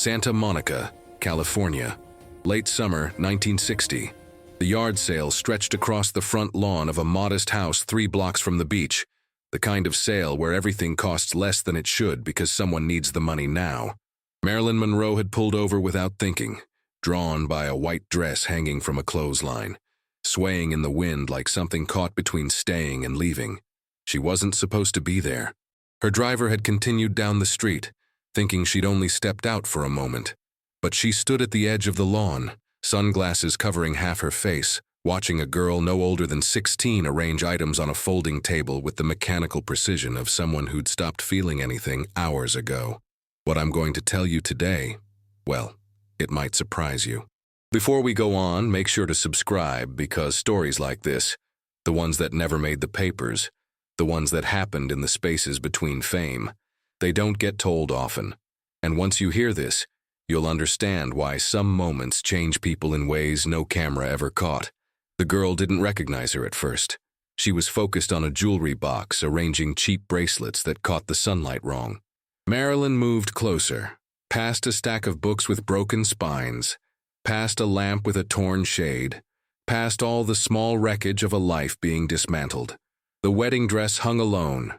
Santa Monica, California. Late summer, 1960. The yard sale stretched across the front lawn of a modest house 3 blocks from the beach, the kind of sale where everything costs less than it should because someone needs the money now. Marilyn Monroe had pulled over without thinking, drawn by a white dress hanging from a clothesline, swaying in the wind like something caught between staying and leaving. She wasn't supposed to be there. Her driver had continued down the street, thinking she'd only stepped out for a moment. But she stood at the edge of the lawn, sunglasses covering half her face, watching a girl no older than 16 arrange items on a folding table with the mechanical precision of someone who'd stopped feeling anything hours ago. What I'm going to tell you today, well, it might surprise you. Before we go on, make sure to subscribe because stories like this, the ones that never made the papers, the ones that happened in the spaces between fame, they don't get told often. And once you hear this, you'll understand why some moments change people in ways no camera ever caught. The girl didn't recognize her at first. She was focused on a jewelry box, arranging cheap bracelets that caught the sunlight wrong. Marilyn moved closer, past a stack of books with broken spines, past a lamp with a torn shade, past all the small wreckage of a life being dismantled. The wedding dress hung alone,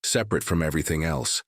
separate from everything else,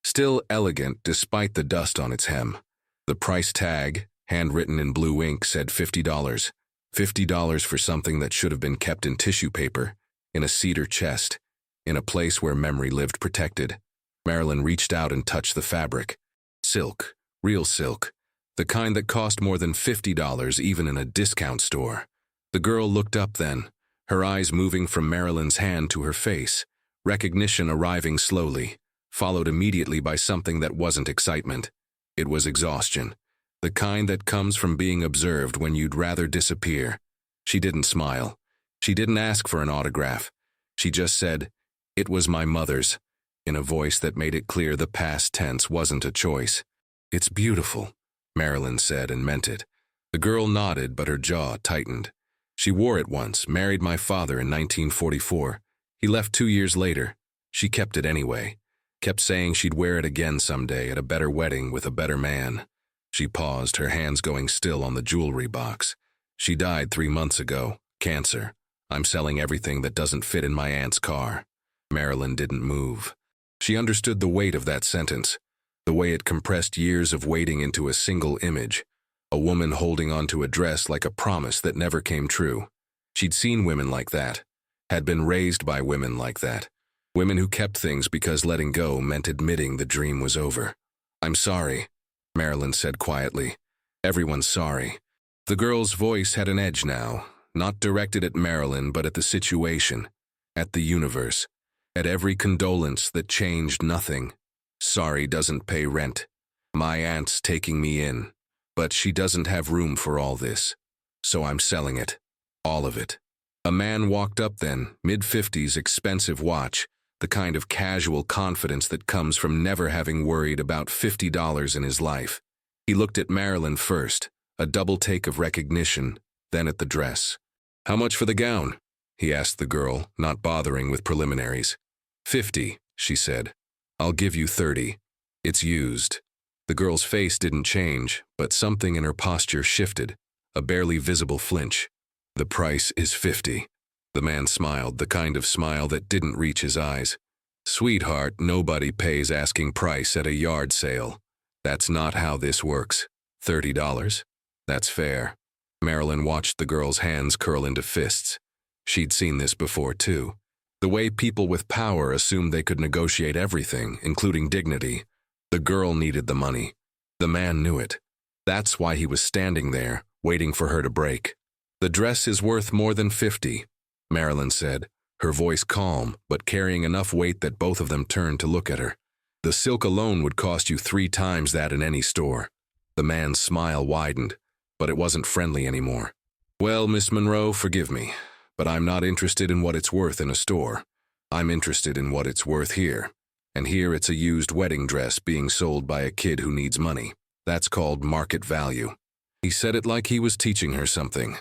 still elegant despite the dust on its hem. The price tag, handwritten in blue ink, said $50. $50 for something that should have been kept in tissue paper, in a cedar chest, in a place where memory lived protected. Marilyn reached out and touched the fabric. Silk, real silk, the kind that cost more than $50 even in a discount store. The girl looked up then, her eyes moving from Marilyn's hand to her face, recognition arriving slowly, followed immediately by something that wasn't excitement. It was exhaustion, the kind that comes from being observed when you'd rather disappear. She didn't smile. She didn't ask for an autograph. She just said, "It was my mother's," in a voice that made it clear the past tense wasn't a choice. "It's beautiful," Marilyn said and meant it. The girl nodded, but her jaw tightened. "She wore it once, married my father in 1944. He left 2 years later. She kept it anyway. Kept saying she'd wear it again someday at a better wedding with a better man." She paused, her hands going still on the jewelry box. "She died 3 months ago. Cancer. I'm selling everything that doesn't fit in my aunt's car." Marilyn didn't move. She understood the weight of that sentence, the way it compressed years of waiting into a single image, a woman holding onto a dress like a promise that never came true. She'd seen women like that, had been raised by women like that. Women who kept things because letting go meant admitting the dream was over. "I'm sorry," Marilyn said quietly. "Everyone's sorry." The girl's voice had an edge now, not directed at Marilyn but at the situation, at the universe, at every condolence that changed nothing. "Sorry doesn't pay rent. My aunt's taking me in, but she doesn't have room for all this. So I'm selling it. All of it." A man walked up then, mid-50s, expensive watch, the kind of casual confidence that comes from never having worried about $50 in his life. He looked at Marilyn first, a double take of recognition, then at the dress. "How much for the gown?" he asked the girl, not bothering with preliminaries. "50, she said. "I'll give you 30. It's used." The girl's face didn't change, but something in her posture shifted, a barely visible flinch. "The price is 50. The man smiled, the kind of smile that didn't reach his eyes. "Sweetheart, nobody pays asking price at a yard sale. That's not how this works. $30? That's fair." Marilyn watched the girl's hands curl into fists. She'd seen this before, too. The way people with power assumed they could negotiate everything, including dignity. The girl needed the money. The man knew it. That's why he was standing there, waiting for her to break. "The dress is worth more than 50. Marilyn said, her voice calm, but carrying enough weight that both of them turned to look at her. "The silk alone would cost you 3 times that in any store." The man's smile widened, but it wasn't friendly anymore. "Well, Miss Monroe, forgive me, but I'm not interested in what it's worth in a store. I'm interested in what it's worth here. And here it's a used wedding dress being sold by a kid who needs money. That's called market value." He said it like he was teaching her something,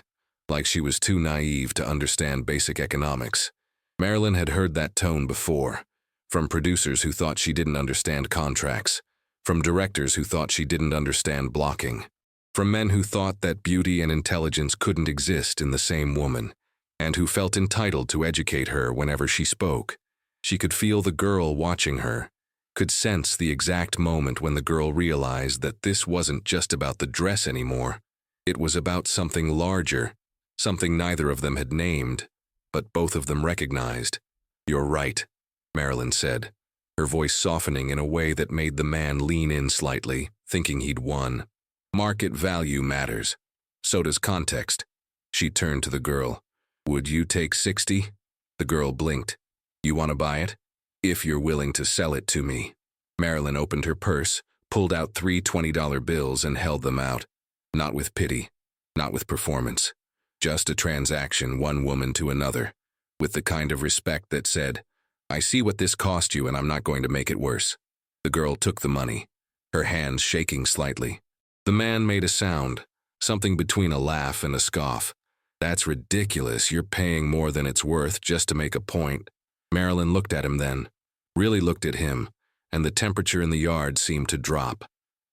like she was too naive to understand basic economics. Marilyn had heard that tone before, from producers who thought she didn't understand contracts, From directors who thought she didn't understand blocking. From men who thought that beauty and intelligence couldn't exist in the same woman, and who felt entitled to educate her whenever she spoke. She could feel the girl watching her, could sense the exact moment when the girl realized that this wasn't just about the dress anymore. It was about something larger, something neither of them had named, but both of them recognized. "You're right," Marilyn said, her voice softening in a way that made the man lean in slightly, thinking he'd won. "Market value matters. So does context." She turned to the girl. "Would you take 60? The girl blinked. "You want to buy it? If you're willing to sell it to me." Marilyn opened her purse, pulled out 3 $20 bills and held them out. Not with pity, not with performance. Just a transaction, one woman to another, with the kind of respect that said, "I see what this cost you and I'm not going to make it worse." The girl took the money, her hands shaking slightly. The man made a sound, something between a laugh and a scoff. "That's ridiculous. You're paying more than it's worth just to make a point." Marilyn looked at him then, really looked at him, and the temperature in the yard seemed to drop.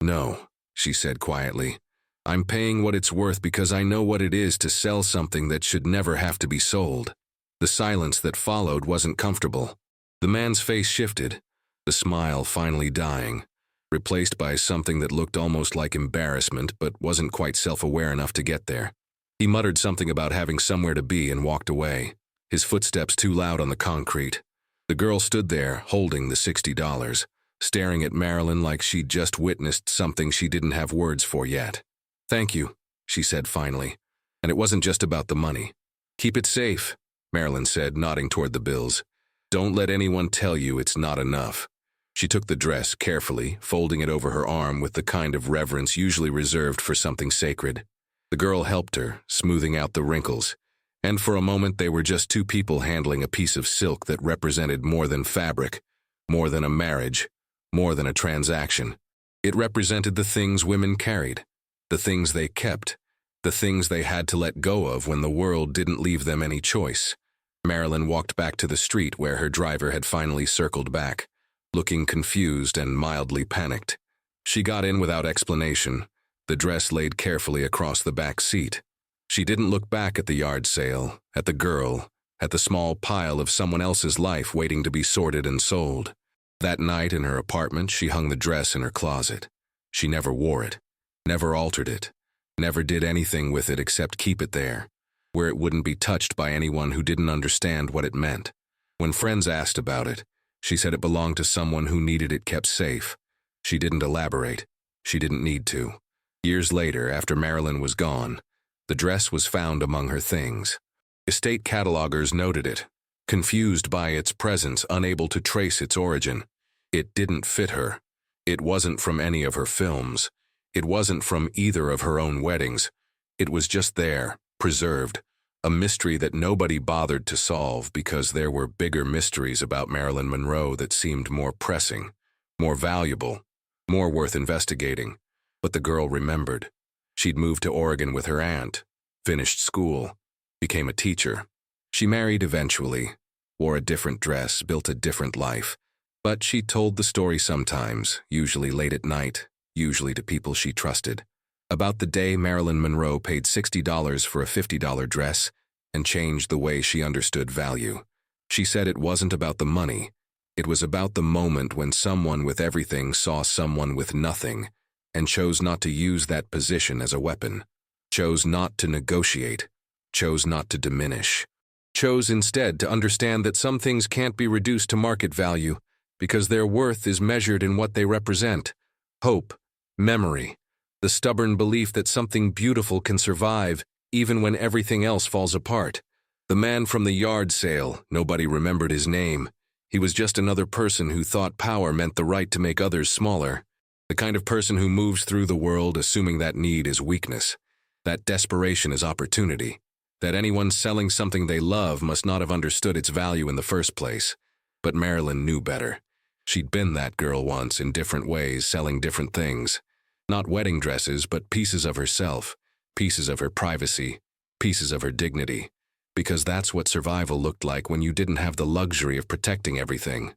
"No," she said quietly. "I'm paying what it's worth because I know what it is to sell something that should never have to be sold." The silence that followed wasn't comfortable. The man's face shifted, the smile finally dying, replaced by something that looked almost like embarrassment but wasn't quite self-aware enough to get there. He muttered something about having somewhere to be and walked away, his footsteps too loud on the concrete. The girl stood there, holding the $60, staring at Marilyn like she'd just witnessed something she didn't have words for yet. "Thank you," she said finally. "And it wasn't just about the money." "Keep it safe," Marilyn said, nodding toward the bills. "Don't let anyone tell you it's not enough." She took the dress carefully, folding it over her arm with the kind of reverence usually reserved for something sacred. The girl helped her, smoothing out the wrinkles, and for a moment they were just two people handling a piece of silk that represented more than fabric, more than a marriage, more than a transaction. It represented the things women carried, the things they kept, the things they had to let go of when the world didn't leave them any choice. Marilyn walked back to the street where her driver had finally circled back, looking confused and mildly panicked. She got in without explanation, the dress laid carefully across the back seat. She didn't look back at the yard sale, at the girl, at the small pile of someone else's life waiting to be sorted and sold. That night in her apartment, she hung the dress in her closet. She never wore it, never altered it, never did anything with it except keep it there, where it wouldn't be touched by anyone who didn't understand what it meant. When friends asked about it, she said it belonged to someone who needed it kept safe. She didn't elaborate. She didn't need to. Years later, after Marilyn was gone, the dress was found among her things. Estate catalogers noted it, confused by its presence, unable to trace its origin. It didn't fit her. It wasn't from any of her films. It wasn't from either of her own weddings. It was just there, preserved, a mystery that nobody bothered to solve because there were bigger mysteries about Marilyn Monroe that seemed more pressing, more valuable, more worth investigating. But the girl remembered. She'd moved to Oregon with her aunt, finished school, became a teacher. She married eventually, wore a different dress, built a different life. But she told the story sometimes, usually late at night, usually to people she trusted, about the day Marilyn Monroe paid $60 for a $50 dress and changed the way she understood value. She said it wasn't about the money. It was about the moment when someone with everything saw someone with nothing and chose not to use that position as a weapon, chose not to negotiate, chose not to diminish, chose instead to understand that some things can't be reduced to market value because their worth is measured in what they represent: hope, memory, the stubborn belief that something beautiful can survive even when everything else falls apart. The man from the yard sale, nobody remembered his name. He was just another person who thought power meant the right to make others smaller. The kind of person who moves through the world assuming that need is weakness, that desperation is opportunity, that anyone selling something they love must not have understood its value in the first place. But Marilyn knew better. She'd been that girl once in different ways, selling different things. Not wedding dresses, but pieces of herself, pieces of her privacy, pieces of her dignity. Because that's what survival looked like when you didn't have the luxury of protecting everything.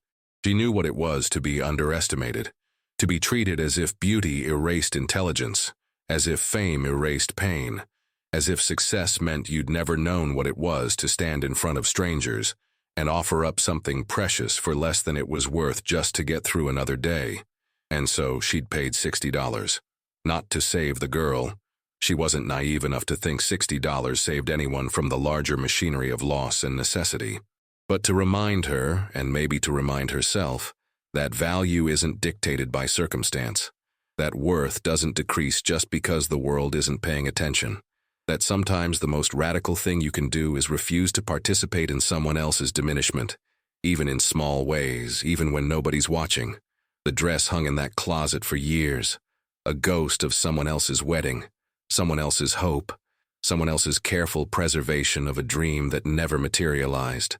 She knew what it was to be underestimated, To be treated as if beauty erased intelligence, as if fame erased pain, as if success meant you'd never known what it was to stand in front of strangers and offer up something precious for less than it was worth just to get through another day. And so she'd paid $60. Not to save the girl. She wasn't naive enough to think $60 saved anyone from the larger machinery of loss and necessity. But to remind her, and maybe to remind herself, that value isn't dictated by circumstance. That worth doesn't decrease just because the world isn't paying attention. That sometimes the most radical thing you can do is refuse to participate in someone else's diminishment, even in small ways, even when nobody's watching. The dress hung in that closet for years, a ghost of someone else's wedding, someone else's hope, someone else's careful preservation of a dream that never materialized.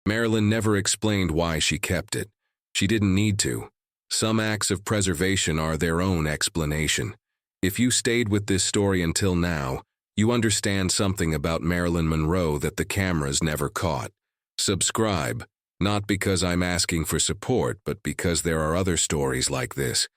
Marilyn never explained why she kept it. She didn't need to. Some acts of preservation are their own explanation. If you stayed with this story until now, you understand something about Marilyn Monroe that the cameras never caught. Subscribe, not because I'm asking for support, but because there are other stories like this.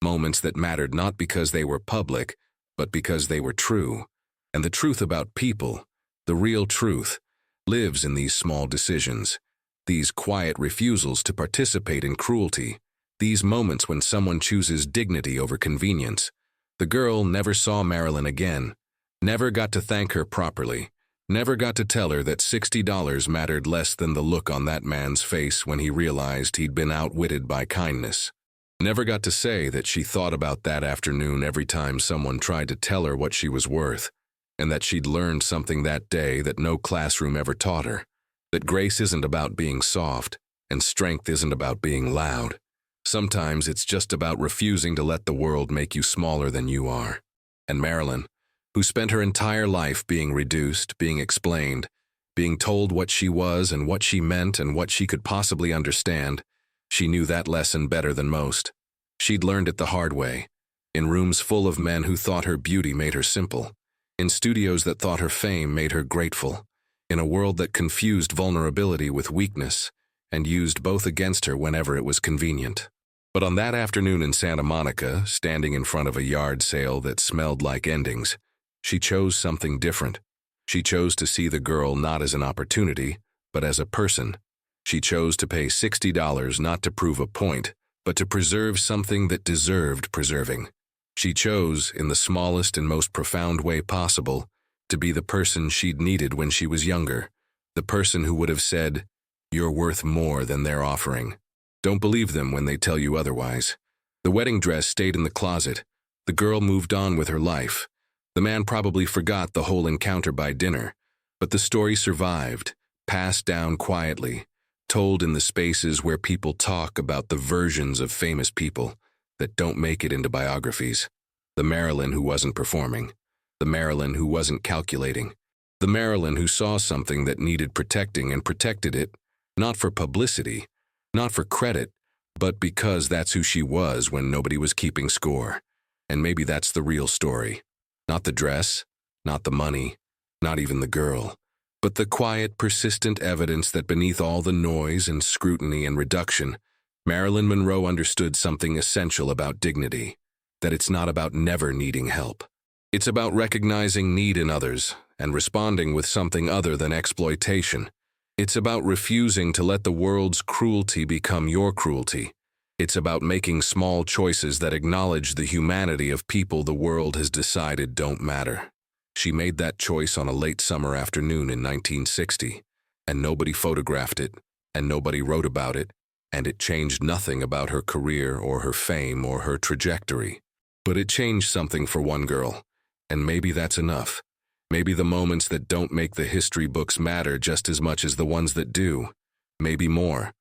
Moments that mattered not because they were public, but because they were true. And the truth about people, the real truth, lives in these small decisions, these quiet refusals to participate in cruelty, these moments when someone chooses dignity over convenience. The girl never saw Marilyn again, never got to thank her properly, never got to tell her that $60 mattered less than the look on that man's face when he realized he'd been outwitted by kindness. Never got to say that she thought about that afternoon every time someone tried to tell her what she was worth, and that she'd learned something that day that no classroom ever taught her, that grace isn't about being soft, and strength isn't about being loud. Sometimes it's just about refusing to let the world make you smaller than you are. And Marilyn, who spent her entire life being reduced, being explained, being told what she was and what she meant and what she could possibly understand, she knew that lesson better than most. She'd learned it the hard way, in rooms full of men who thought her beauty made her simple, in studios that thought her fame made her grateful, in a world that confused vulnerability with weakness and used both against her whenever it was convenient. But on that afternoon in Santa Monica, standing in front of a yard sale that smelled like endings, she chose something different. She chose to see the girl not as an opportunity, but as a person. She chose to pay $60 not to prove a point, but to preserve something that deserved preserving. She chose, in the smallest and most profound way possible, to be the person she'd needed when she was younger, the person who would have said, "You're worth more than they're offering." Don't believe them when they tell you otherwise. The wedding dress stayed in the closet. The girl moved on with her life. The man probably forgot the whole encounter by dinner, but the story survived, passed down quietly, told in the spaces where people talk about the versions of famous people that don't make it into biographies. The Marilyn who wasn't performing. The Marilyn who wasn't calculating. The Marilyn who saw something that needed protecting and protected it, not for publicity, not for credit, but because that's who she was when nobody was keeping score. And maybe that's the real story. Not the dress, not the money, not even the girl, but the quiet, persistent evidence that beneath all the noise and scrutiny and reduction, Marilyn Monroe understood something essential about dignity, that it's not about never needing help. It's about recognizing need in others and responding with something other than exploitation. It's about refusing to let the world's cruelty become your cruelty. It's about making small choices that acknowledge the humanity of people the world has decided don't matter. She made that choice on a late summer afternoon in 1960, and nobody photographed it, and nobody wrote about it, and it changed nothing about her career or her fame or her trajectory. But it changed something for one girl, and maybe that's enough. Maybe the moments that don't make the history books matter just as much as the ones that do. Maybe more.